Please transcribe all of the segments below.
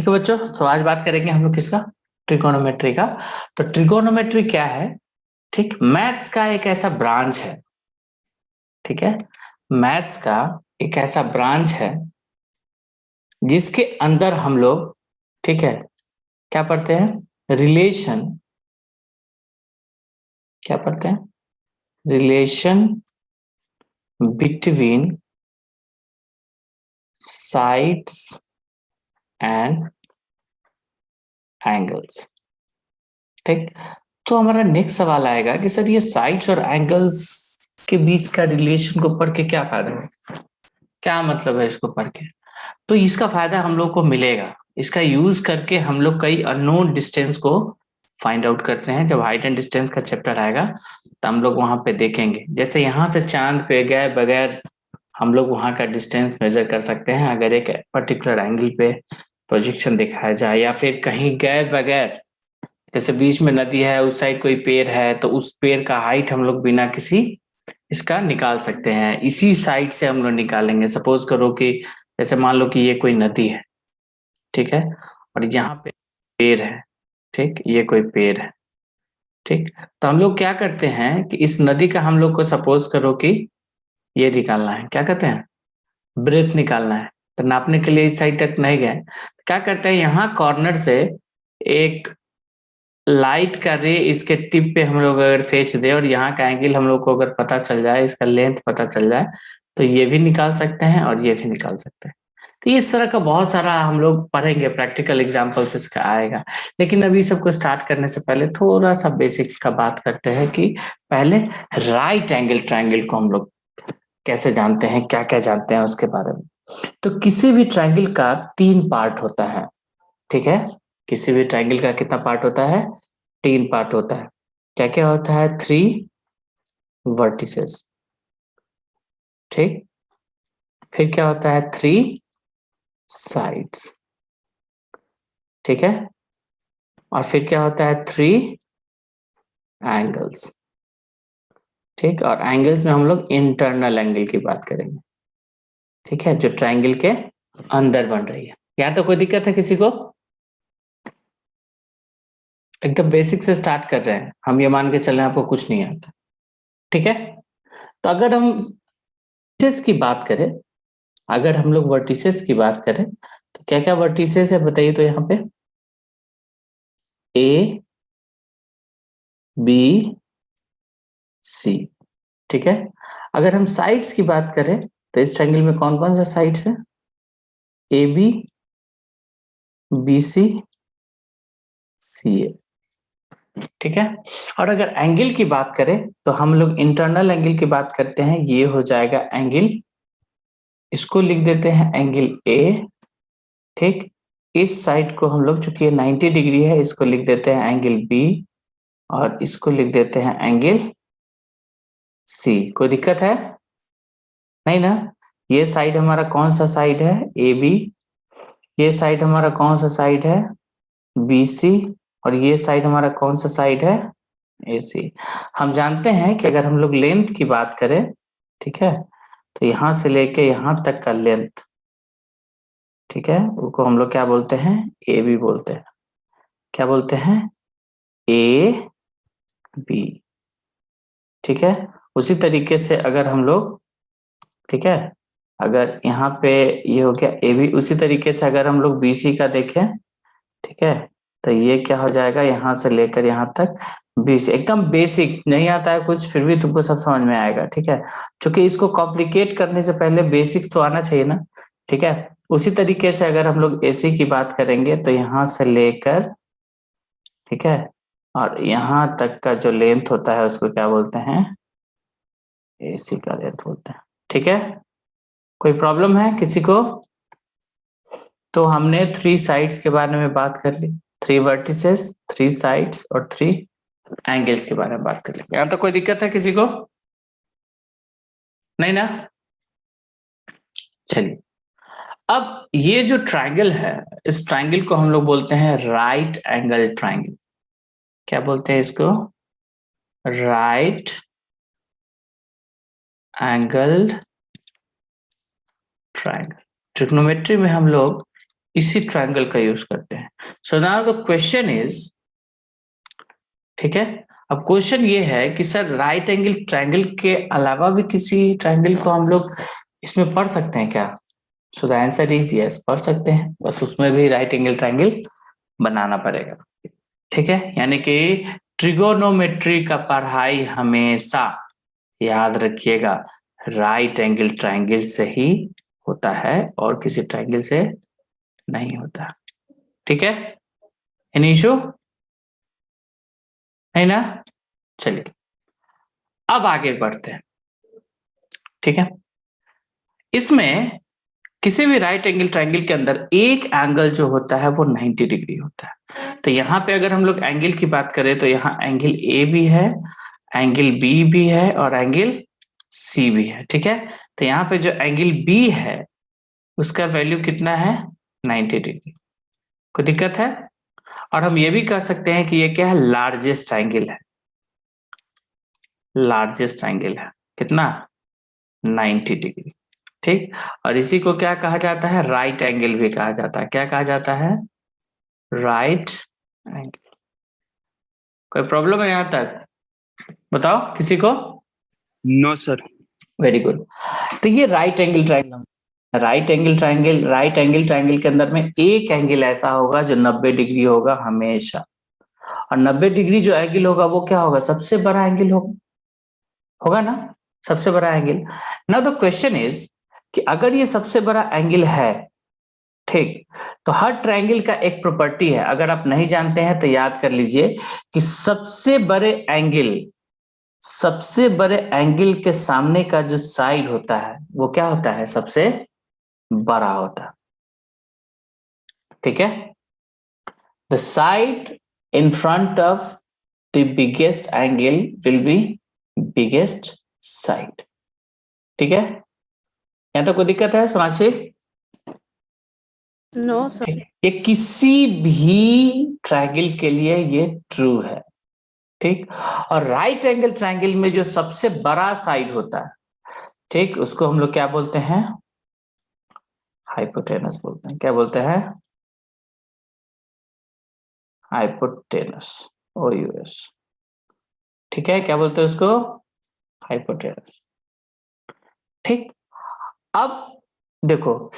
ठीक है बच्चों, तो आज बात करेंगे हम लोग किसका, ट्रिगोनोमेट्री का। तो ट्रिगोनोमेट्री क्या है? ठीक, मैथ्स का एक ऐसा ब्रांच है, ठीक है, मैथ्स का एक ऐसा ब्रांच है जिसके अंदर हम लोग, ठीक है, क्या पढ़ते हैं, रिलेशन, क्या पढ़ते हैं, relation between sides and angles. ठीक, तो हमारा नेक्स्ट सवाल आएगा कि सर ये साइड्स और एंगल्स के बीच का रिलेशन को पढ़ के क्या फायदा है, क्या मतलब है इसको पढ़ के? तो इसका फायदा हम लोग को मिलेगा, इसका यूज करके हम लोग कई अननोन डिस्टेंस को फाइंड आउट करते हैं। जब हाइट एंड डिस्टेंस का चैप्टर आएगा तो हम लोग वहां पे देखेंगे, जैसे यहाँ से चांद पे गए बगैर हम लोग वहां का डिस्टेंस मेजर कर सकते हैं अगर एक पर्टिकुलर एंगल पे प्रोजेक्शन दिखाया जाए, या फिर कहीं गए बगैर, जैसे बीच में नदी है, उस साइड कोई पेड़ है तो उस पेड़ का हाइट हम लोग बिना किसी इसका निकाल सकते हैं, इसी साइड से हम लोग निकालेंगे। सपोज करो कि जैसे मान लो कि ये कोई नदी है, ठीक है, और यहाँ पे पेड़ है, ठीक, ये कोई पेड़ है, ठीक, तो हम लोग क्या करते हैं कि इस नदी का हम लोग को सपोज करो कि ये निकालना है, क्या कहते हैं, ब्रेथ निकालना है। तो नापने के लिए इस साइड तक नहीं गए, क्या करते हैं, यहाँ कॉर्नर से एक लाइट का रे इसके टिप पे हम लोग अगर फेंच दे और यहाँ का एंगल हम लोग को अगर पता चल जाए, इसका लेंथ पता चल जाए, तो ये भी निकाल सकते हैं और ये भी निकाल सकते हैं। तो इस तरह का बहुत सारा हम लोग पढ़ेंगे, प्रैक्टिकल एग्जांपल्स इसका आएगा। लेकिन अभी सबको स्टार्ट करने से पहले थोड़ा सा बेसिक्स का बात करते हैं कि पहले राइट एंगल ट्रायंगल को हम लोग कैसे जानते हैं, क्या क्या जानते हैं उसके बारे में। तो किसी भी ट्रायंगल का 3 पार्ट होता है, ठीक है, किसी भी ट्रायंगल का कितना पार्ट होता है, 3 पार्ट होता है। क्या क्या होता है, 3 वर्टिसेस, ठीक, फिर क्या होता है, 3 साइड्स, ठीक है, और फिर क्या होता है, 3 एंगल्स, ठीक, और एंगल्स में हम लोग इंटरनल एंगल की बात करेंगे, ठीक है, जो ट्रायंगल के अंदर बन रही है। यहाँ तो कोई दिक्कत है किसी को? एकदम बेसिक से स्टार्ट कर रहे हैं हम, ये मान के चल रहे हैं आपको कुछ नहीं आता, ठीक है। तो अगर हम वर्टिसेस की बात करें, अगर हम लोग वर्टिसेस की बात करें तो क्या क्या वर्टिसेस है बताइए, तो यहाँ पे ए बी सी, ठीक है। अगर हम साइड्स की बात करें तो इस ट्रायंगल में कौन कौन सा साइड्स है, ए बी, बी सी, सी ए, ठीक है। और अगर एंगल की बात करें तो हम लोग इंटरनल एंगल की बात करते हैं, ये हो जाएगा एंगल, इसको लिख देते हैं एंगल ए, ठीक, इस साइड को हम लोग, चूंकि ये 90 डिग्री है, इसको लिख देते हैं एंगल बी, और इसको लिख देते हैं एंगल सी। कोई दिक्कत है? नहीं ना। ये साइड हमारा कौन सा साइड है, ए बी, ये साइड हमारा कौन सा साइड है, बी सी, और ये साइड हमारा कौन सा साइड है, ए सी। हम जानते हैं कि अगर हम लोग लेंथ की बात करें, ठीक है, तो यहां से लेके यहां तक का लेंथ, ठीक है, उसको हम लोग क्या बोलते हैं, ए बी बोलते हैं। क्या बोलते हैं, ए बी, ठीक है। उसी तरीके से अगर हम लोग, ठीक है, अगर यहाँ पे ये हो गया ए बी, उसी तरीके से अगर हम लोग बी सी का देखें, ठीक है, तो ये क्या हो जाएगा, यहाँ से लेकर यहाँ तक 20। एकदम बेसिक, नहीं आता है कुछ फिर भी तुमको सब समझ में आएगा, ठीक है, क्योंकि इसको कॉम्प्लिकेट करने से पहले बेसिक्स तो आना चाहिए ना, ठीक है। उसी तरीके से अगर हम लोग एसी की बात करेंगे तो यहाँ से लेकर, ठीक है, और यहाँ तक का जो लेंथ होता है उसको क्या बोलते हैं, एसी का लेंथ बोलते हैं, ठीक है। कोई प्रॉब्लम है किसी को? तो हमने 3 साइड्स के बारे में बात कर ली, 3 वर्टिसेस, 3 साइड्स और 3 एंगल्स के बारे में बात कर ली। यहाँ तो कोई दिक्कत है किसी को? नहीं ना। चलिए, अब ये जो ट्रायंगल है, इस ट्रायंगल को हम लोग बोलते हैं राइट एंगल ट्रायंगल। क्या बोलते हैं इसको, राइट एंगल्ड ट्रायंगल। ट्रिग्नोमेट्री में हम लोग इसी ट्रायंगल का यूज करते हैं। So now the question is, ठीक है, अब क्वेश्चन ये है कि सर राइट एंगल ट्रायंगल के अलावा भी किसी ट्रायंगल को हम लोग इसमें पढ़ सकते हैं क्या? So the answer is yes, पढ़ सकते हैं, बस उसमें भी राइट एंगल ट्रायंगल बनाना पड़ेगा। ठीक है, यानी कि ट्रिगोनोमेट्री का पढ़ाई हमेशा याद रखिएगा राइट एंगल ट्रायंगल से ही होता है और किसी ट्रायंगल से नहीं होता। ठीक है, एनी इशू नहीं ना? चलिए अब आगे बढ़ते हैं। ठीक है, इसमें किसी भी राइट एंगल ट्रायंगल के अंदर एक एंगल जो होता है वो 90 डिग्री होता है। तो यहाँ पे अगर हम लोग एंगल की बात करें तो यहाँ एंगल ए भी है, एंगल बी भी है और एंगल सी भी है। ठीक है, तो यहाँ पे जो एंगल बी है उसका वैल्यू कितना है? 90 डिग्री। कोई दिक्कत है? और हम ये भी कह सकते हैं कि ये क्या है? लार्जेस्ट एंगल है, लार्जेस्ट एंगल है कितना? 90 डिग्री। ठीक, और इसी को क्या कहा जाता है? राइट एंगल भी कहा जाता है। क्या कहा जाता है? Right angle. कोई प्रॉब्लम है यहाँ तक? बताओ किसी को। No sir. Very good. तो ये right angle triangle, right angle triangle के अंदर में एक एंगल ऐसा होगा जो 90 डिग्री होगा हमेशा, और 90 डिग्री जो एंगल होगा वो क्या होगा? सबसे बड़ा एंगल होगा ना, सबसे बड़ा angle. Now the question is कि अगर ये सबसे बड़ा एंगल है, ठीक, तो हर ट्रायंगल का एक प्रॉपर्टी है, अगर आप नहीं जानते हैं तो याद कर लीजिए कि सबसे बड़े एंगल के सामने का जो साइड होता है वो क्या होता है? सबसे बड़ा होता है। ठीक है, the side in front of the biggest angle will be biggest side. ठीक है, यहाँ तो कोई दिक्कत है सोनाक्षी? No sir. ये किसी भी ट्रायंगल के लिए ये ट्रू है। ठीक, और राइट एंगल ट्रायंगल में जो सबसे बड़ा साइड होता है, ठीक, उसको हम लोग क्या बोलते हैं? हाइपोटेनस बोलते हैं। क्या बोलते हैं? Hypotenuse, OUS। ठीक है, क्या बोलते हैं उसको? हाइपोटेनस। ठीक, अब देखो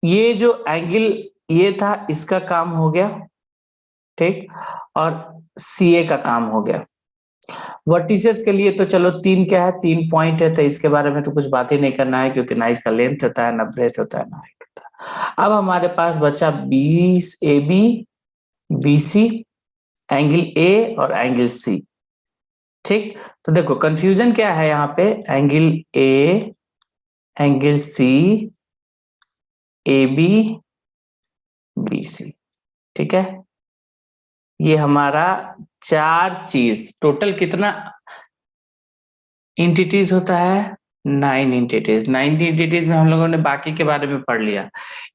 ये जो एंगल ये था इसका काम हो गया, ठीक, और CA का काम हो गया। वर्टिसेस के लिए तो चलो तीन क्या है? 3 पॉइंट है, तो इसके बारे में तो कुछ बात ही नहीं करना है क्योंकि ना इसका लेंथ होता है, ना ब्रेथ होता है, ना हाइट होता है। अब हमारे पास बचा 20 AB BC, एंगल A और एंगल C। ठीक, तो देखो कंफ्यूजन क्या है यहाँ पे? Angle A, angle C, AB BC। ठीक है, ये हमारा 4 चीज, टोटल कितना इंटिटीज होता है? 9 इंटिटीज। 9 इंटिटीज में हम लोगों ने बाकी के बारे में पढ़ लिया।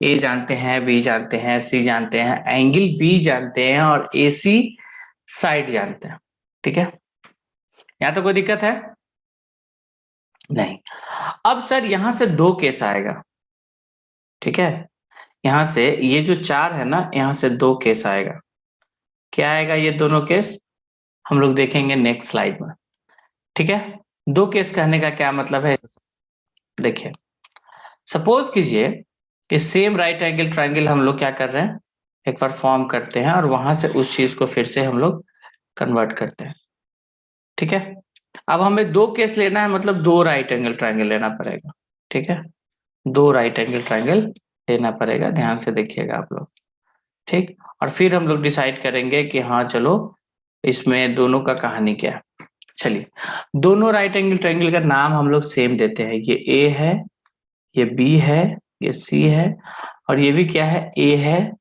A जानते हैं, B जानते हैं, C जानते हैं, एंगल B जानते हैं और AC साइड जानते हैं। ठीक है, यहाँ तो कोई दिक्कत है नहीं। अब सर यहाँ से 2 केस आएगा। ठीक है, यहाँ से ये जो 4 है ना, यहाँ से 2 केस आएगा। क्या आएगा ये दोनों केस? हम लोग देखेंगे नेक्स्ट स्लाइड में। ठीक है, 2 केस कहने का क्या मतलब है? देखिए, सपोज कीजिए कि सेम राइट एंगल ट्रायंगल हम लोग क्या कर रहे हैं? एक बार फॉर्म करते हैं और वहां से उस चीज को फिर से हम लोग कन्वर्ट करते हैं। ठीक है, अब हमें 2 केस लेना है, मतलब 2 राइट एंगल ट्रायंगल लेना पड़ेगा। ठीक है, 2 राइट एंगल ट्रायंगल लेना पड़ेगा, ध्यान से देखिएगा आप लोग। ठीक, और फिर हम लोग डिसाइड करेंगे कि हाँ चलो इसमें दोनों का कहानी क्या है। चलिए, दोनों राइट एंगल ट्रायंगल का नाम हम लोग सेम देते हैं। ये A है, ये B है, ये C है, और ये भी क्या है? A है,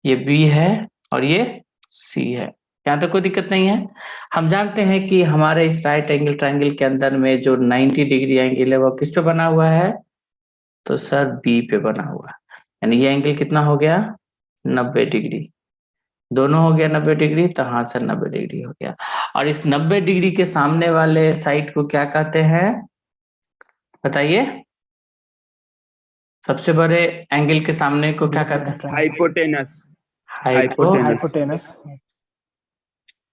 ये B है और ये C है। यहाँ तक कोई दिक्कत नहीं है। हम जानते हैं कि हमारे इस राइट एंगल ट्रायंगल के अंदर में जो 90 डिग्री एंगल है वो किस पे बना हुआ है? तो सर B पे बना हुआ है। यानी ये एंगल कितना हो गया? 90 डिग्री। दोनों हो गया 90 डिग्री, तो हाँ सर 90 डिग्री हो गया। और इस 90 डिग्री के सामने वाले साइड को क्या कहते हैं? बताइए। सबसे बड़े एंगल के सामने को क्या कहते हैं? हाइपोटेनस। हाइपोटेनस।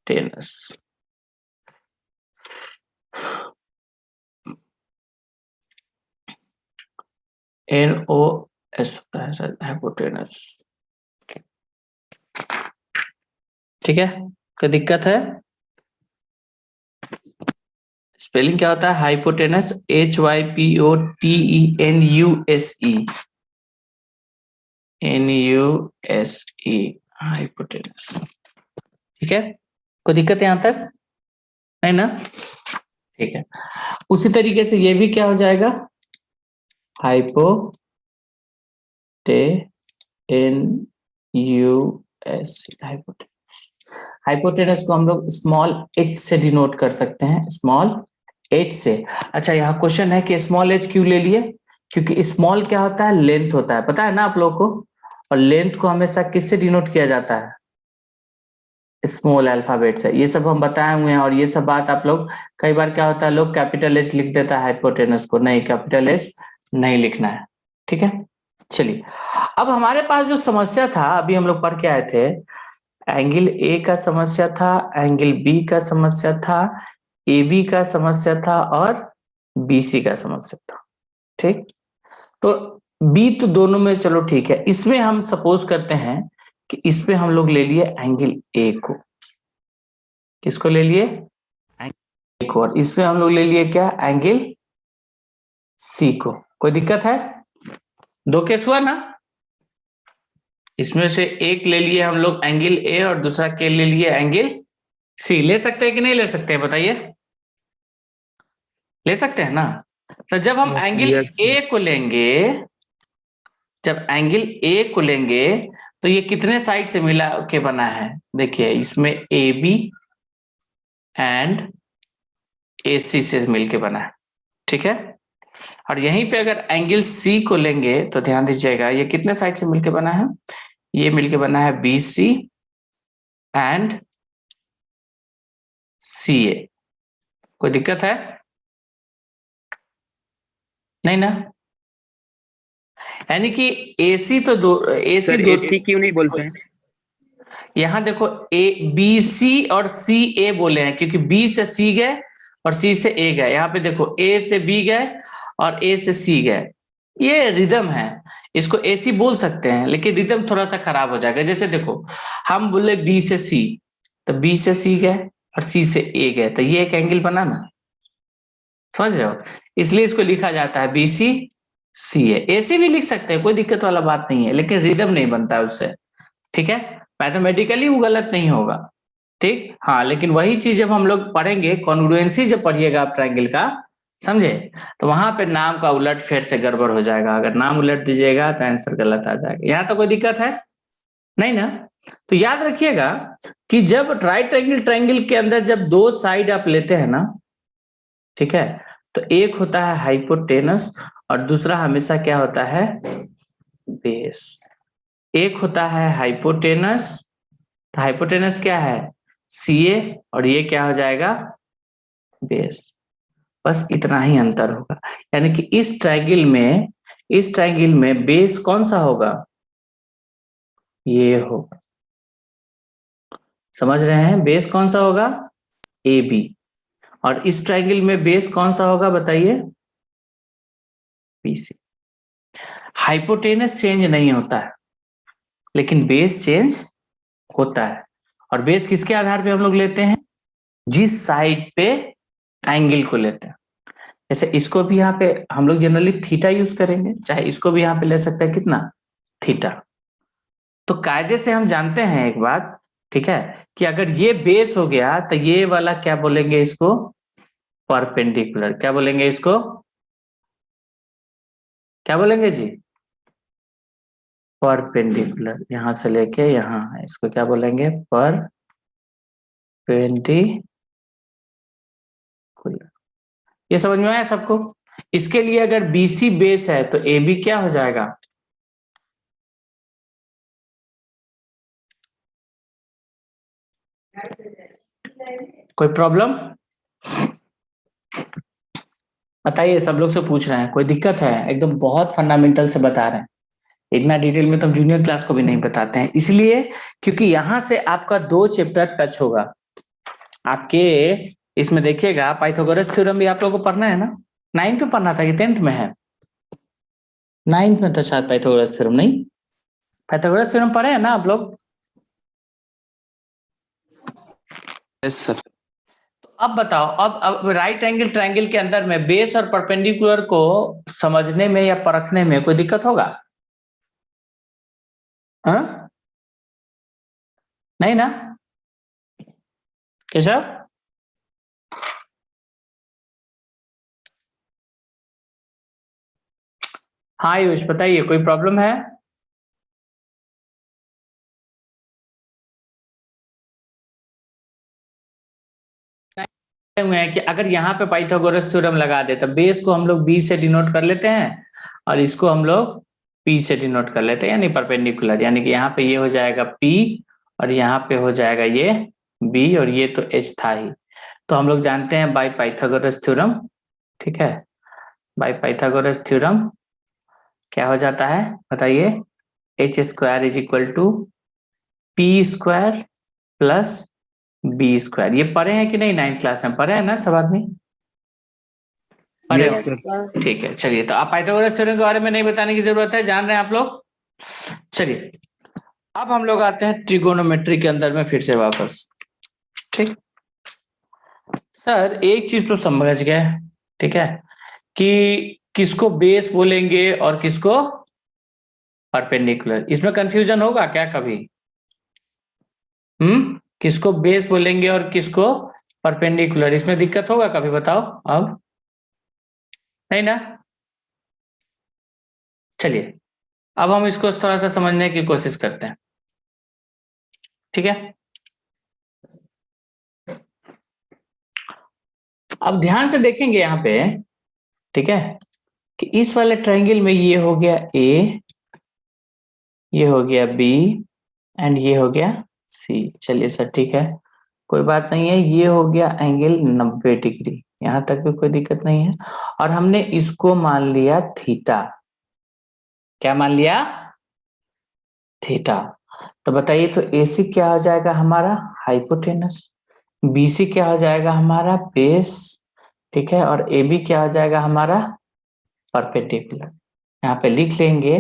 टेनस। NOS होता है सर, हाइपोटेनस। ठीक है, कोई दिक्कत है? स्पेलिंग क्या होता है हाइपोटेनस? HYPOTENUSE। NUSE, hypotenuse. ठीक है, कोई दिक्कत है यहां तक? नहीं ना? ठीक है, उसी तरीके से ये भी क्या हो जाएगा? हाइपोटेनस। हाइपोटेनस को हम लोग स्मॉल h से डिनोट कर सकते हैं, स्मॉल h से। अच्छा, यहाँ क्वेश्चन है कि स्मॉल h क्यों ले लिए? क्योंकि स्मॉल क्या होता है? लेंथ होता है, पता है ना आप लोगों को। और लेंथ को हमेशा किससे डिनोट किया जाता है? स्मॉल अल्फाबेट से। ये सब हम बताए हुए हैं, और ये सब बात आप लोग कई बार क्या होता है, लोग कैपिटल एच लिख देता है हाइपोटेनस को। नहीं, कैपिटल एच नहीं लिखना है। ठीक है, चलिए अब हमारे पास जो समस्या था, अभी हम लोग पढ़ के आए थे, एंगल ए का समस्या था, एंगल बी का समस्या था, ए बी का समस्या था, और BC का समस्या था। ठीक, तो बी तो दोनों में चलो ठीक है। इसमें हम सपोज करते हैं कि इसमें हम लोग ले लिए एंगल ए को। किसको ले लिए? एंगल ए को। और इसमें हम लोग ले लिए क्या? एंगल सी को। कोई दिक्कत है? दो केस हुआ ना? इसमें से एक ले लिए हम लोग एंगल ए, और दूसरा के ले लिए एंगल सी। ले सकते हैं कि नहीं ले सकते हैं बताइए? ले सकते हैं ना? तो जब हम एंगल ए को लेंगे, जब एंगल ए को लेंगे, तो ये कितने साइड से मिला के बना है? देखिए, इसमें AB एंड AC से मिलके बना है। ठीक है, और यहीं पे अगर एंगल C को लेंगे तो ध्यान दीजिएगा, ये कितने साइड से मिलके बना है? ये मिलके बना है BC एंड CA। कोई दिक्कत है? नहीं ना? यानी कि AC तो दो, AC दो, AC क्यों नहीं बोलते हैं? यहाँ देखो BC और CA बोले हैं, क्योंकि B से C गए और C से A गए। यहाँ पे देखो A से B गए और A से C गए। ये रिदम है, इसको AC बोल सकते हैं, लेकिन रिदम थोड़ा सा खराब हो जाएगा। जैसे देखो, हम बोले B से C, तो B से C गए और C से A गए, तो ये एक एंगल बना ना। समझ रहे हो? इसलिए इसको लिखा जाता है BC CA। AC भी लिख सकते हैं, कोई दिक्कत वाला बात नहीं है, लेकिन रिदम नहीं बनता है उससे। ठीक है, मैथमेटिकली वो गलत नहीं होगा। ठीक, हाँ, लेकिन वही चीज जब हम लोग पढ़ेंगे, कॉन्ग्रुएंसी जब पढ़िएगा आप ट्रायंगल का, समझे, तो वहां पे नाम का उलट फेर से गड़बड़ हो जाएगा। अगर नाम उलट दीजिएगा तो आंसर गलत आ जाएगा। यहाँ तो कोई दिक्कत है नहीं ना? तो याद रखिएगा कि जब राइट एंगल ट्रायंगल के अंदर जब दो साइड आप लेते हैं ना, ठीक है, तो एक होता है हाइपोटेनस और दूसरा हमेशा क्या होता है? बेस। एक होता है हाइपोटेनस, हाइपोटेनस क्या है? CA, और ये क्या हो जाएगा? बेस। बस इतना ही अंतर होगा। यानी कि इस ट्रायंगल में, इस ट्रायंगल में बेस कौन सा होगा? ये होगा। समझ रहे हैं? बेस कौन सा होगा? AB। और इस ट्रायंगल में बेस कौन सा होगा बताइए? BC। हाइपोटेनस चेंज नहीं होता है, लेकिन बेस चेंज होता है। और बेस किसके आधार पे हम लोग लेते हैं? जिस साइड पे एंगल को लेते हैं। जैसे इसको भी यहाँ पे हम लोग जनरली थीटा यूज करेंगे, चाहे इसको भी यहाँ पे ले सकते हैं कितना? थीटा। तो कायदे से हम जानते हैं एक बात, ठीक है, कि अगर ये बेस हो गया तो ये वाला क्या बोलेंगे इसको? परपेंडिकुलर। क्या बोलेंगे इसको? क्या बोलेंगे जी? परपेंडिकुलर। यहां से लेके यहाँ है, इसको क्या बोलेंगे? परपेंडिकुलर। ये समझ में आया सबको? इसके लिए अगर BC बेस है तो AB क्या हो जाएगा? कोई प्रॉब्लम? बताइए, सब लोग से पूछ रहे हैं, कोई दिक्कत है? एकदम बहुत फंडामेंटल से बता रहे हैं, इतना डिटेल में तो हम जूनियर क्लास को भी नहीं बताते हैं, इसलिए क्योंकि यहाँ से आपका 2 चैप्टर टच होगा आपके। इसमें देखिएगा, पाइथागोरस थ्योरम भी आप लोगों को पढ़ना है ना, 9th में पढ़ना था कि 10th में है? 9th में था शायद पाइथागोरस थ्योरम, नहीं? पाइथागोरस थ्योरम पढ़े हैं ना आप लोग? Yes sir. अब बताओ, अब राइट एंगल ट्रायंगल के अंदर में बेस और परपेंडिकुलर को समझने में या परखने में कोई दिक्कत होगा? हाँ? नहीं ना केशव? हाँ आयुष, बताइए, कोई प्रॉब्लम है? हुए हैं कि अगर यहाँ पे पाइथागोरस थ्योरम लगा दे तो बेस को हम लोग बी से डिनोट कर लेते हैं और इसको हम लोग पी से डिनोट कर लेते हैं, यानी परपेंडिकुलर, यानी कि यहाँ पे ये हो जाएगा पी और यहाँ पे हो जाएगा ये बी और ये तो एच था ही। तो हम लोग जानते हैं बाय पाइथागोरस थ्योरम, ठीक है, बाय पाइथागोरस थ्योरम क्या हो जाता है बताइए? H square is equal to P square plus B square. ये पढ़े हैं कि नहीं? 9th क्लास में पढ़े हैं ना सब आदमी? पढ़े हो? ठीक है, चलिए, तो आप पाइथागोरस थ्योरम के बारे में नहीं बताने की जरूरत है, जान रहे हैं आप लोग। चलिए, अब हम लोग आते हैं ट्रिगोनोमेट्री के अंदर में फिर से वापस। ठीक सर, एक चीज तो समझ गए, ठीक है, कि किसको बेस बोलेंगे और किसको परपेंडिकुलर। इसमें कंफ्यूजन होगा क्या कभी? किसको बेस बोलेंगे और किसको परपेंडिकुलर, इसमें दिक्कत होगा कभी? बताओ अब, नहीं ना? चलिए, अब हम इसको थोड़ा सा समझने की कोशिश करते हैं, ठीक है। अब ध्यान से देखेंगे यहाँ पे, ठीक है, कि इस वाले ट्रायंगल में ये हो गया ए, ये हो गया बी एंड ये हो गया सी। चलिए सर, ठीक है, कोई बात नहीं है, ये हो गया एंगल 90 डिग्री, यहां तक भी कोई दिक्कत नहीं है। और हमने इसको मान लिया थीटा। क्या मान लिया? थीटा। तो बताइए, तो एसी क्या हो जाएगा हमारा? हाइपोटेनस। बीसी क्या हो जाएगा हमारा? बेस, ठीक है, और ए बी क्या हो जाएगा हमारा? परपेंडिकुलर। यहाँ पे लिख लेंगे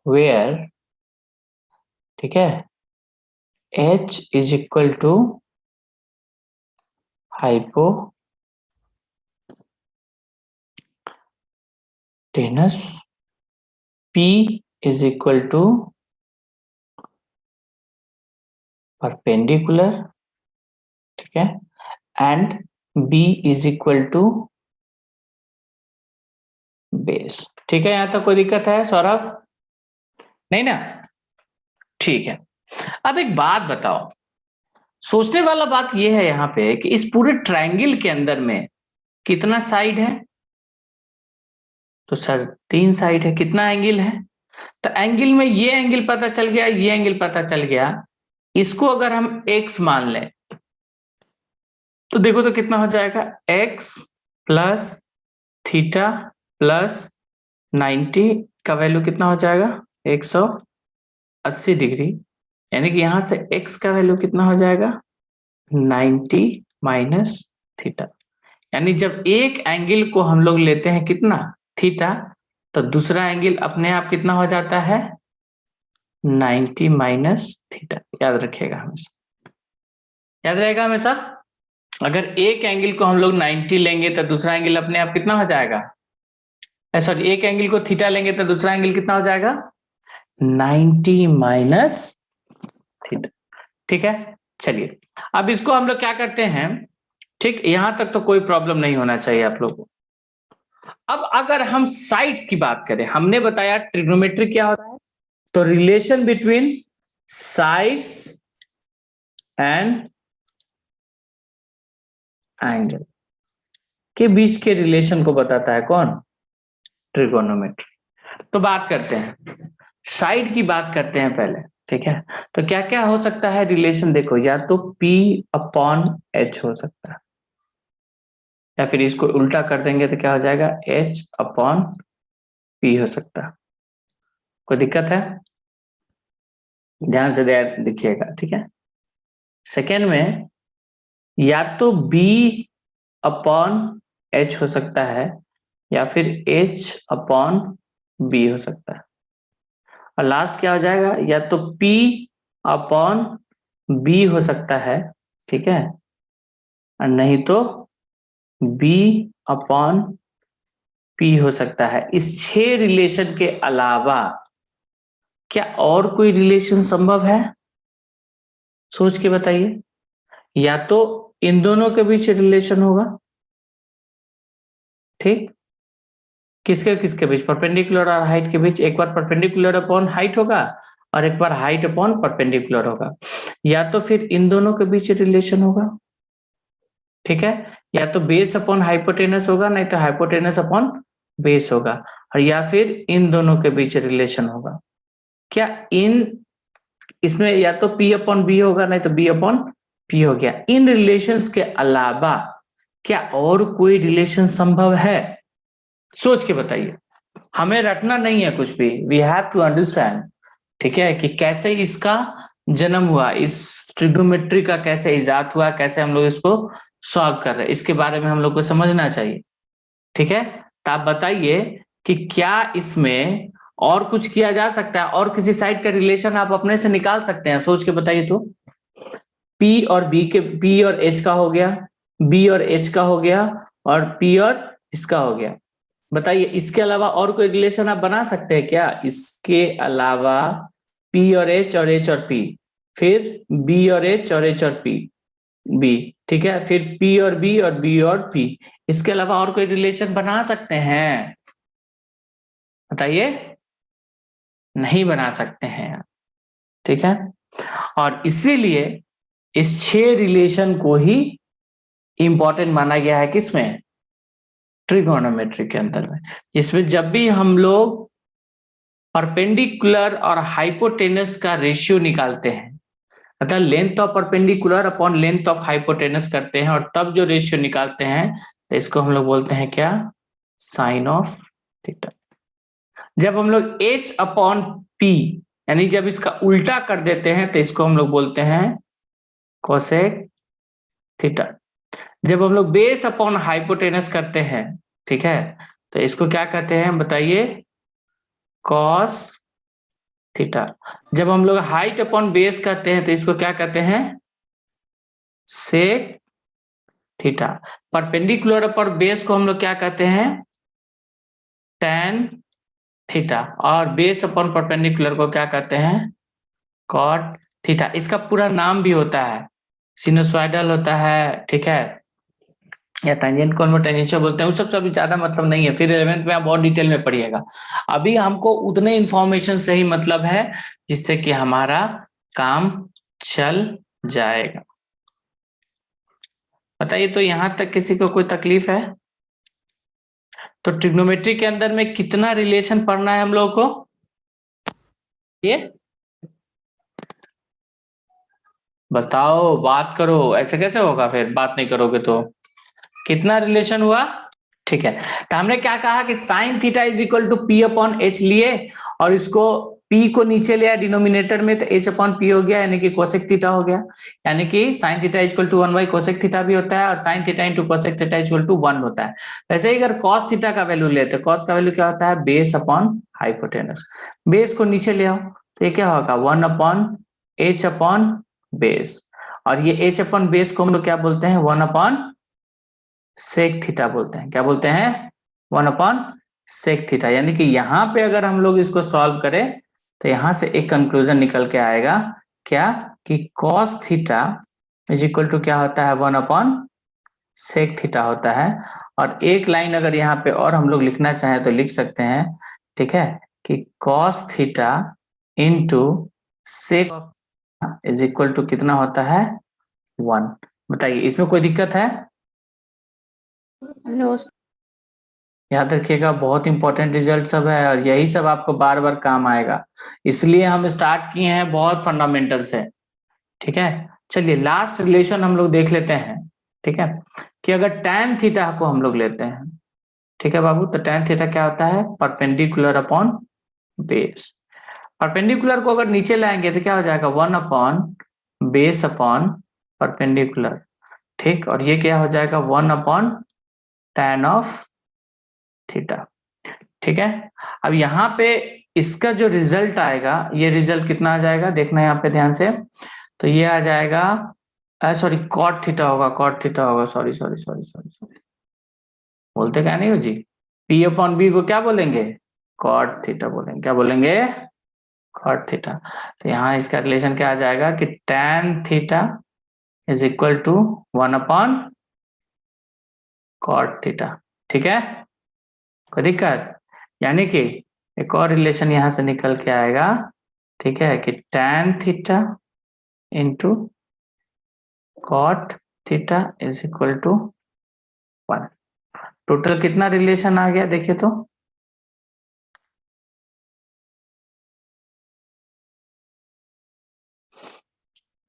वेयर, ठीक है, H is equal to hypotenuse, P is equal to perpendicular, ठीक है, and B is equal to base. ठीक है, यहां तक कोई दिक्कत है सौरभ? नहीं ना? ठीक है, अब एक बात बताओ, सोचने वाला बात यह है यहाँ पे कि इस पूरे ट्रायंगल के अंदर में कितना साइड है? तो सर 3 साइड है। कितना एंगल है? तो एंगल में ये एंगल पता चल गया, ये एंगल पता चल गया, इसको अगर हम x मान लें तो देखो तो कितना हो जाएगा? x प्लस थीटा प्लस 90 का वैल्यू कितना हो जाएगा? 180 डिग्री, यानी कि यहां से x का वैल्यू कितना हो जाएगा? 90 माइनस थीटा। यानी जब एक एंगल को हम लोग लेते हैं कितना? थीटा, तो दूसरा एंगल अपने आप कितना हो जाता है? 90 माइनस थीटा। याद रखिएगा हमेशा, याद रहेगा हमेशा। अगर एक एंगल को हम लोग 90 लेंगे तो दूसरा एंगल अपने आप कितना हो जाएगा? सॉरी, एक एंगल को थीटा लेंगे तो दूसरा एंगल कितना हो जाएगा? 90 माइनस थीटा। ठीक है, चलिए, अब इसको हम लोग क्या करते हैं, ठीक, यहां तक तो कोई प्रॉब्लम नहीं होना चाहिए आप लोगों को। अब अगर हम साइड्स की बात करें, हमने बताया ट्रिग्नोमेट्री क्या होता है, तो relation between sides and angle के बीच के रिलेशन को बताता है कौन? ट्रिगोनोमेट्री। तो बात करते हैं, साइड की बात करते हैं पहले, ठीक है। तो क्या क्या हो सकता है रिलेशन? देखो, या तो P अपॉन H हो सकता है, या फिर इसको उल्टा कर देंगे तो क्या हो जाएगा, H अपॉन P हो सकता है। कोई दिक्कत है? ध्यान से देखिएगा, ठीक है। सेकेंड में या तो B अपॉन H हो सकता है या फिर H अपॉन B हो सकता है, और लास्ट क्या हो जाएगा, या तो P अपॉन B हो सकता है, ठीक है, और नहीं तो B अपॉन P हो सकता है। इस 6 रिलेशन के अलावा क्या और कोई रिलेशन संभव है? सोच के बताइए। या तो इन दोनों के बीच रिलेशन होगा, ठीक, किसके किसके बीच, परपेंडिकुलर और हाइट के बीच। एक बार परपेंडिकुलर अपॉन हाइट होगा और एक बार हाइट अपॉन परपेंडिकुलर होगा। या तो फिर इन दोनों के बीच रिलेशन होगा, ठीक है, या तो बेस अपॉन हाइपोटेनस होगा, नहीं तो हाइपोटेनस अपॉन बेस होगा, और या फिर इन दोनों के बीच रिलेशन होगा। क्या इसमें या तो P अपॉन बी होगा, नहीं तो B अपॉन P हो गया। इन रिलेशंस के अलावा क्या और कोई रिलेशन संभव है? सोच के बताइए, हमें रटना नहीं है कुछ भी, वी हैव टू अंडरस्टैंड, ठीक है, कि कैसे इसका जन्म हुआ, इस ट्रिग्नोमेट्री का कैसे इजाद हुआ, कैसे हम लोग इसको सॉल्व कर रहे हैं, इसके बारे में हम लोग को समझना चाहिए, ठीक है। तो आप बताइए कि क्या इसमें और कुछ किया जा सकता है, और किसी साइड का रिलेशन आप अपने से निकाल सकते हैं? सोच के बताइए तो। P और B के, P और H का हो गया, B और H का हो गया, और P और इसका हो गया। बताइए इसके अलावा और कोई रिलेशन आप बना सकते हैं क्या? इसके अलावा P और H और H और P, फिर B और H और H और P, B, ठीक है, फिर P और B और B और P। इसके अलावा और कोई रिलेशन बना सकते हैं? बताइए। नहीं बना सकते हैं, ठीक है। और इसीलिए इस 6 रिलेशन को ही इंपॉर्टेंट माना गया है, किसमें, ट्रिगोनोमेट्री के अंदर में, जिसमें जब भी हम लोग परपेंडिकुलर और हाइपोटेनस का रेशियो निकालते हैं, अर्थात length of perpendicular upon length of hypotenuse करते हैं, और तब जो रेशियो निकालते हैं तो इसको हम लोग बोलते हैं क्या, साइन ऑफ थीटा। जब हम लोग H अपॉन P यानी जब इसका उल्टा कर देते हैं तो इसको हम लोग बोलते हैं कोसेक थीटा। जब हम लोग बेस अपॉन हाइपोटेनस करते हैं, ठीक है, तो इसको क्या कहते हैं बताइए, कॉस थीटा। जब हम लोग हाइट अपॉन बेस करते हैं तो इसको क्या कहते हैं, sec theta. Perpendicular upon base को हम लोग क्या कहते हैं, टैन थीटा, और बेस अपॉन परपेंडिकुलर को क्या कहते हैं, कॉट थीटा। इसका पूरा नाम भी होता है, सिनुसॉइडल होता है, ठीक है, या टेंजेंट कॉन्वर्स टेंजेंशियल बोलते हैं। उस सब अभी ज्यादा मतलब नहीं है, फिर 11th में आप और डिटेल में पढ़िएगा। अभी हमको उतने इंफॉर्मेशन से ही मतलब है जिससे कि हमारा काम चल जाएगा। बताइए तो यहां तक किसी को कोई तकलीफ है? तो ट्रिग्नोमेट्री के अंदर में कितना रिलेशन पढ़ना है हम लोग को, ये बताओ, बात करो। ऐसे कैसे होगा, फिर बात नहीं करोगे तो? कितना रिलेशन हुआ? ठीक है, तो हमने क्या कहा कि sine theta is equal to P upon H लिए, और इसको P को नीचे लिया डिनोमिनेटर में, तो H अपॉन P हो गया, यानी कि कोसेक थीटा हो गया। यानी कि sine theta equal to 1 by cosec theta भी होता है, और sine theta into cosec theta equal to 1 होता है। वैसे ही अगर कॉस थीटा का वैल्यू लेते, कॉस का वैल्यू क्या होता है, बेस अपॉन हाइपोटेनस। बेस को नीचे ले आओ तो ये क्या होगा, 1 अपॉन H अपॉन बेस, और ये H अपॉन बेस को हम लोग क्या बोलते हैं, 1 अपॉन सेक थीटा बोलते हैं। क्या बोलते हैं, 1 अपॉन सेक थीटा। यानी कि यहाँ पे अगर हम लोग इसको सॉल्व करें तो यहाँ से एक कंक्लूजन निकल के आएगा, क्या, कि cos theta is equal to क्या होता है, 1 अपॉन सेक थीटा होता है। और एक लाइन अगर यहाँ पे और हम लोग लिखना चाहें तो लिख सकते हैं, ठीक है, कि cos theta into sec is equal to कितना होता है, 1। बताइए इसमें कोई दिक्कत है? याद रखिएगा, बहुत इंपॉर्टेंट रिजल्ट सब है, और यही सब आपको बार बार काम आएगा, इसलिए हम स्टार्ट किए हैं बहुत फंडामेंटल से, ठीक है। चलिए लास्ट रिलेशन हम लोग देख लेते हैं, ठीक है। कि अगर tan थीटा को हम लोग लेते हैं, ठीक है बाबू, तो tan थीटा क्या होता है, परपेंडिकुलर अपॉन बेस। परपेंडिकुलर को अगर नीचे लाएंगे तो क्या हो जाएगा, 1 अपॉन बेस अपॉन परपेंडिकुलर, ठीक, और ये क्या हो जाएगा 1 अपॉन tan ऑफ थीटा, ठीक है। अब यहाँ पे इसका जो रिजल्ट आएगा, ये रिजल्ट कितना आ जाएगा, देखना यहाँ पे ध्यान से, तो ये आ जाएगा, सॉरी कॉट थीटा होगा, कॉट थीटा होगा, sorry sorry sorry sorry sorry, बोलते क्या नहीं हो जी, P अपॉन बी को क्या बोलेंगे, कॉट थीटा बोलेंगे, क्या बोलेंगे, कॉट थीटा। तो यहाँ इसका रिलेशन क्या आ जाएगा कि tan theta is equal to 1 upon cot theta, ठीक है, कोई दिक्कत, यानी कि एक और रिलेशन यहां से निकल के आएगा, ठीक है, कि tan theta into cot theta is equal to 1। Total कितना रिलेशन आ गया देखिए तो,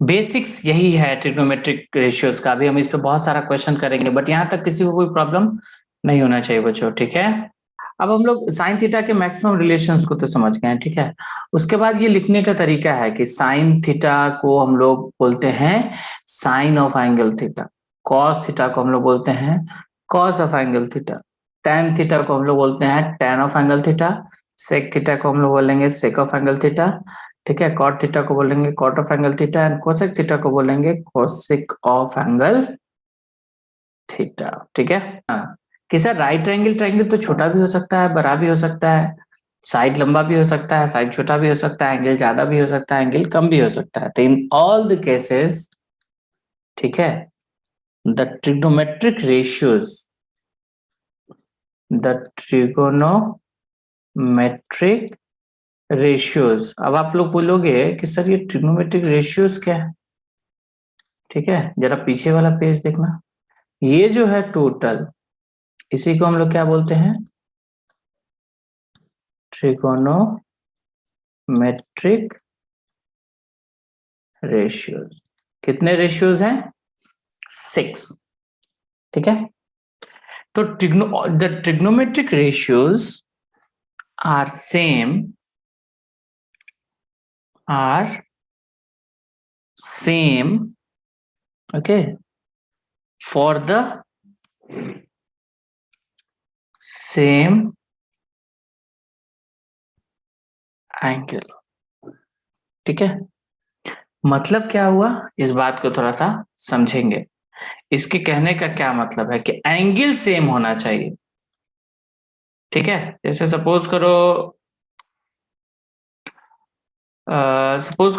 बेसिक्स यही है ट्रिग्नोमेट्रिक रेशियोज का। अभी हम इस पे बहुत सारा क्वेश्चन करेंगे, बट यहाँ तक किसी को कोई प्रॉब्लम नहीं होना चाहिए बच्चों, ठीक है। अब हम लोग साइन थीटा के मैक्सिमम रिलेशंस को तो समझ गए हैं, ठीक है। उसके बाद ये लिखने का तरीका है कि साइन थीटा को हम लोग बोलते हैं sine of angle theta, cos theta को हम लोग बोलते हैं cos of angle theta, tan theta को हम लोग बोलते हैं tan of angle theta, sec theta को हम लोग बोलेंगे सेक ऑफ एंगल थीटा, ठीक है, कॉट थीटा को बोलेंगे cot of angle theta, and cosec theta को बोलेंगे कोसेक ऑफ एंगल थीटा, ठीक है। हाँ, कि सर राइट एंगल ट्रायंगल तो छोटा भी हो सकता है, बड़ा भी हो सकता है, साइड लंबा भी हो सकता है, साइड छोटा भी हो सकता है, एंगल ज्यादा भी हो सकता है, एंगल कम भी हो सकता है। तो इन ऑल द केसेस, ठीक है, the trigonometric ratios, the trigonometric ratios, अब आप लोग बोलोगे कि सर ये ट्रिग्नोमेट्रिक रेशियोज क्या है, ठीक है, जरा पीछे वाला पेज देखना, ये जो है टोटल, इसी को हम लोग क्या बोलते हैं, ट्रिगोनोमेट्रिक रेशियोज। कितने रेशियोज हैं, 6, ठीक है। तो the trigonometric ratios are same okay for the same angle, ठीक है। मतलब क्या हुआ, इस बात को थोड़ा सा समझेंगे, इसके कहने का क्या मतलब है कि एंगल सेम होना चाहिए, ठीक है। जैसे सपोज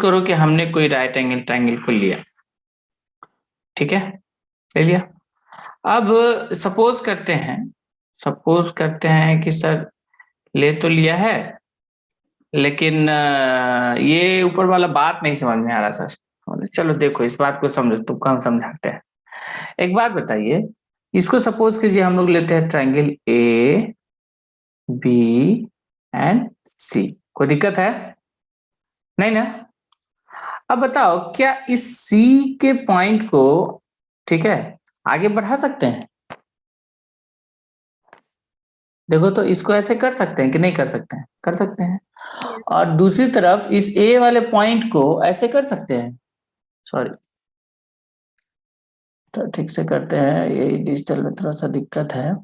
करो कि हमने कोई राइट एंगल ट्रायंगल को लिया, ठीक है, ले लिया। अब सपोज करते हैं कि सर ले तो लिया है, लेकिन ये ऊपर वाला बात नहीं समझ में आ रहा सर। चलो देखो इस बात को समझो, तुमको हम समझाते हैं। एक बात बताइए, इसको सपोज कीजिए हम लोग लेते हैं ट्रायंगल ए बी एंड सी, कोई दिक्कत है नहीं ना। अब बताओ क्या इस सी के पॉइंट को, ठीक है, आगे बढ़ा सकते हैं, देखो तो इसको ऐसे कर सकते हैं कि नहीं कर सकते हैं, कर सकते हैं। और दूसरी तरफ इस ए वाले पॉइंट को ऐसे कर सकते हैं, सॉरी तो ठीक से करते हैं, ये डिजिटल में थोड़ा सा दिक्कत है,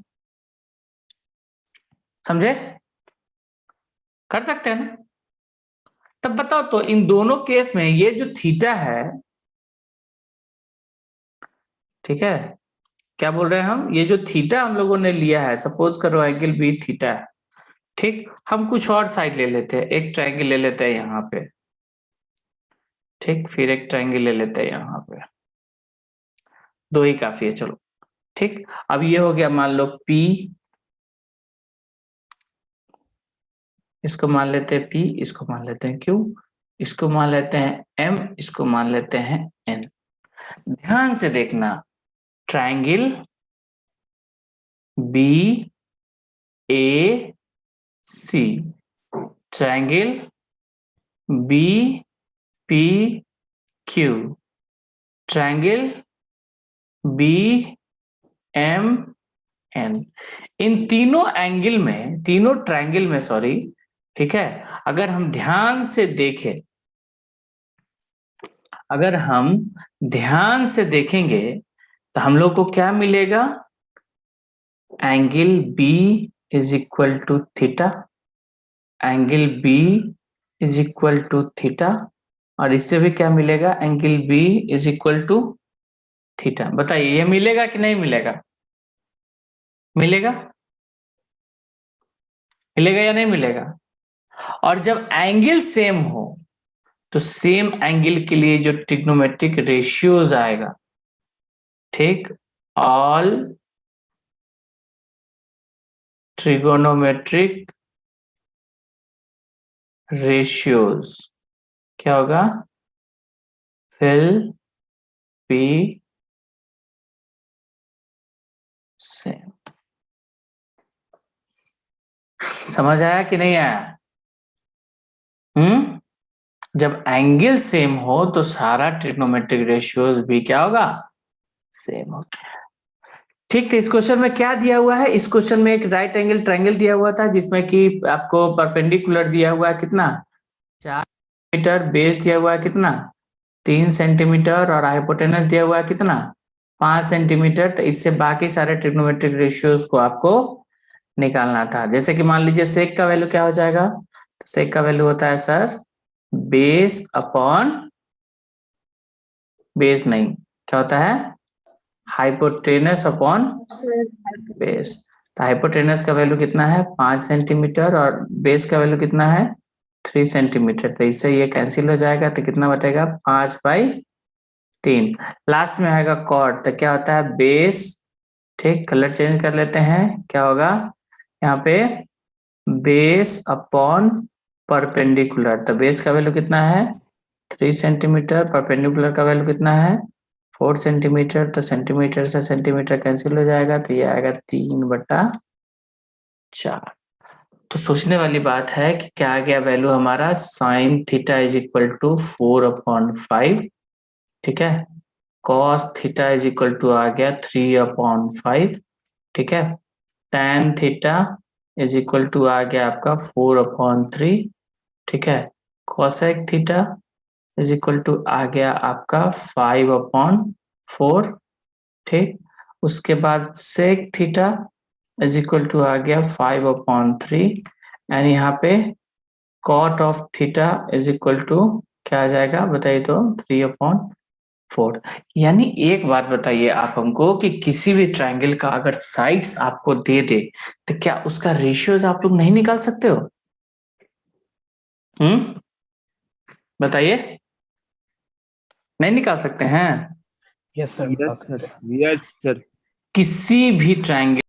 समझे, कर सकते हैं ना। तब बताओ तो इन दोनों केस में ये जो थीटा है, ठीक है, क्या बोल रहे हैं हम, ये जो थीटा हम लोगों ने लिया है, सपोज करो एंगल बी थीटा है, ठीक, हम कुछ और साइड ले लेते हैं, एक ट्रायंगल ले लेते हैं यहाँ पे, ठीक, फिर एक ट्रायंगल ले लेते हैं यहाँ पे, दो ही काफी है, चलो ठीक। अब ये हो गया मान लो P, इसको मान लेते हैं P, इसको मान लेते हैं Q, इसको मान लेते हैं M, इसको मान लेते हैं N। ध्यान से देखना, triangle B A C, triangle B P Q, triangle B M N. इन तीनों एंगल में, तीनों ट्रायंगल में, सॉरी, ठीक है, अगर हम ध्यान से देखें, अगर हम ध्यान से देखेंगे तो हम लोग को क्या मिलेगा? Angle B is equal to theta, angle B is equal to theta, और इससे भी क्या मिलेगा? Angle B is equal to theta. बताइए ये मिलेगा कि नहीं मिलेगा? मिलेगा? मिलेगा या नहीं मिलेगा? और जब एंगल सेम हो तो सेम एंगल के लिए जो ट्रिग्नोमेट्रिक रेशियोज आएगा, ठीक, ऑल ट्रिगोनोमेट्रिक रेशियोज क्या होगा? Will be same. समझ आया कि नहीं आया? जब एंगल सेम हो तो सारा ट्रिग्नोमेट्रिक रेशियोज भी क्या होगा? सेम होगा। ठीक, तो इस क्वेश्चन में क्या दिया हुआ है? इस क्वेश्चन में एक राइट एंगल ट्रायंगल दिया हुआ था जिसमें कि आपको परपेंडिकुलर दिया हुआ है कितना? 4 मीटर, बेस दिया हुआ है कितना? 3 सेंटीमीटर, और हाइपोटेनस दिया हुआ है कितना? 5 सेंटीमीटर। तो इससे बाकी सारे ट्रिग्नोमेट्रिक रेशियोज को आपको निकालना था। जैसे कि मान लीजिए सेक का वैल्यू क्या हो जाएगा? तो सेक का वैल्यू होता है सर बेस अपॉन, बेस नहीं, क्या होता है? Hypotenuse upon base. तो हाइपोटेनस का वैल्यू कितना है? 5 सेंटीमीटर, और बेस का वैल्यू कितना है? 3 सेंटीमीटर। तो इससे ये कैंसिल हो जाएगा, तो कितना बचेगा? 5/3। लास्ट में आएगा कॉट, तो क्या होता है? बेस, ठीक, कलर चेंज कर लेते हैं, क्या होगा यहाँ पे? Base upon perpendicular. तो बेस का वैल्यू कितना है? 3 सेंटीमीटर, परपेंडिकुलर का वैल्यू कितना है? 4 सेंटीमीटर। तो सेंटीमीटर से सेंटीमीटर कैंसिल हो जाएगा, तो ये आएगा 3/4। तो सोचने वाली बात है कि क्या आ गया वैल्यू हमारा? Sine theta is equal to 4/5, ठीक है। Cos theta is equal to आ गया 3/5, ठीक है। Tan theta is equal to आ गया आपका 4/3, ठीक है। Cosec theta is equal to आ गया आपका 5/4, ठीक। उसके बाद sec theta is equal to आ गया 5/3, एंड यहाँ पे cot of theta is equal to क्या आ जाएगा बताइए? तो 3/4। यानी एक बात बताइए आप हमको कि किसी भी ट्रायंगल का अगर साइड्स आपको दे दे तो क्या उसका रेशियोज आप लोग नहीं निकाल सकते हो? बताइए, नहीं निकाल सकते हैं? Yes sir, yes sir, yes sir. किसी भी ट्रायंगल